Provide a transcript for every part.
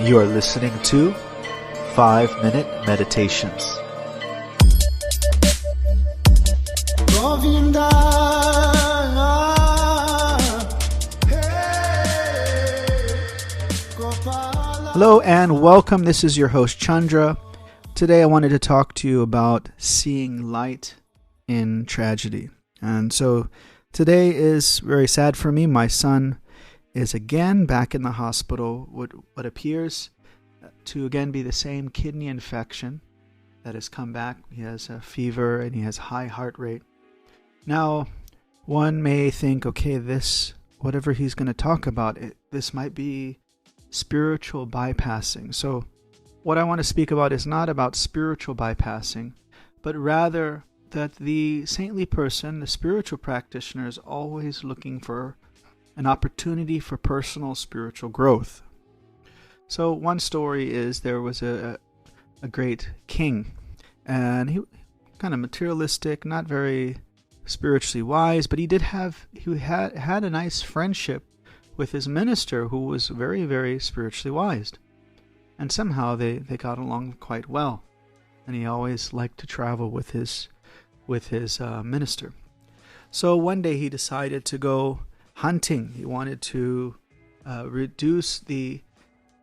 You are listening to 5-Minute Meditations. Hello and welcome. This is your host Chandra. Today I wanted to talk to you about seeing light in tragedy. And so today is very sad for me. My son is again back in the hospital with what appears to again be the same kidney infection that has come back. He has a fever and he has high heart rate. Now, one may think, okay, this, whatever he's going to talk about, this might be spiritual bypassing. So what I want to speak about is not about spiritual bypassing, but rather that the saintly person, the spiritual practitioner, is always looking for an opportunity for personal spiritual growth. So one story is there was a great king, and he kind of materialistic, not very spiritually wise, but he had a nice friendship with his minister who was very, very spiritually wise. And somehow they got along quite well. And he always liked to travel with his minister. So one day he decided to go hunting. He wanted to reduce the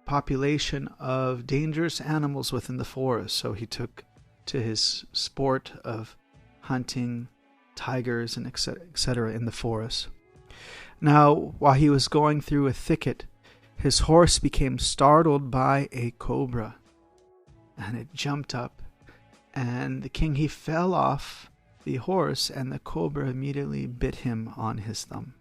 population of dangerous animals within the forest. So he took to his sport of hunting tigers and etc. in the forest. Now, while he was going through a thicket, his horse became startled by a cobra, and it jumped up, and the king, he fell off the horse, and the cobra immediately bit him on his thumb.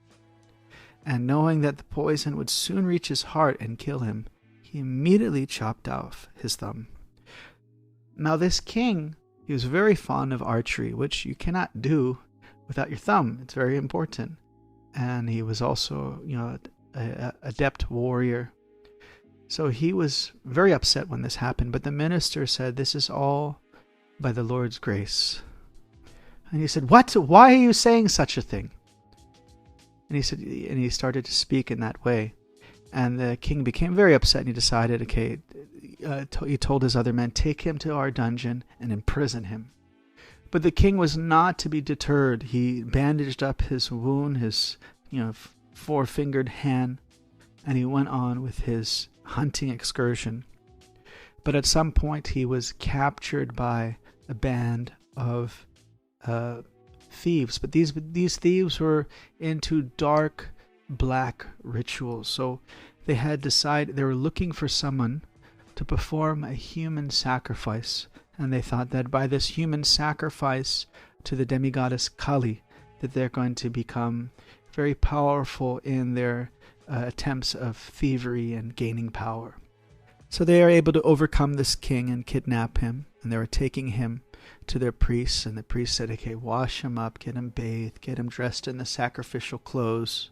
And knowing that the poison would soon reach his heart and kill him, he immediately chopped off his thumb. Now this king, he was very fond of archery, which you cannot do without your thumb. It's very important. And he was also, an adept warrior. So he was very upset when this happened. But the minister said, "This is all by the Lord's grace." And he said, "What? Why are you saying such a thing?" And he started to speak in that way. And the king became very upset, and he decided, okay, he told his other men, "Take him to our dungeon and imprison him." But the king was not to be deterred. He bandaged up his wound, his four-fingered hand, and he went on with his hunting excursion. But at some point he was captured by a band of thieves. But these thieves were into dark black rituals. So they had decided they were looking for someone to perform a human sacrifice. And they thought that by this human sacrifice to the demigoddess Kali, that they're going to become very powerful in their attempts of thievery and gaining power. So they are able to overcome this king and kidnap him. And they were taking him to their priests. And the priest said, okay, wash him up, get him bathed, get him dressed in the sacrificial clothes,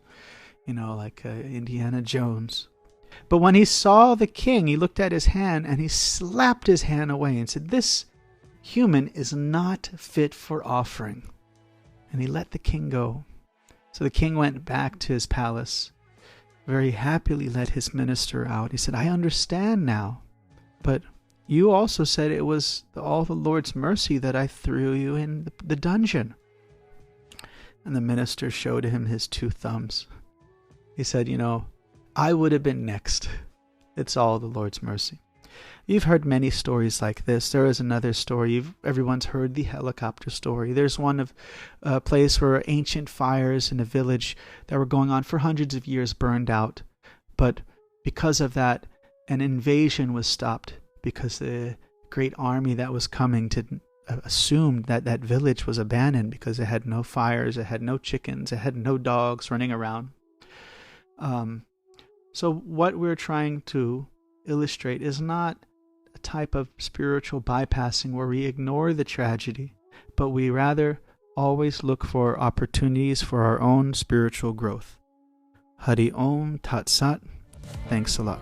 like Indiana Jones. But when he saw the king, he looked at his hand and he slapped his hand away and said, "This human is not fit for offering." And he let the king go. So the king went back to his palace, very happily let his minister out. He said, "I understand now, but you also said it was all the Lord's mercy that I threw you in the dungeon." And the minister showed him his two thumbs. He said, I would have been next. It's all the Lord's mercy. You've heard many stories like this. There is another story. Everyone's heard the helicopter story. There's one of a place where ancient fires in a village that were going on for hundreds of years burned out. But because of that, an invasion was stopped because the great army that was coming assumed that that village was abandoned because it had no fires, it had no chickens, it had no dogs running around. So what we're trying to illustrate is not a type of spiritual bypassing where we ignore the tragedy, but we rather always look for opportunities for our own spiritual growth. Hari Om Tat Sat. Thanks a lot.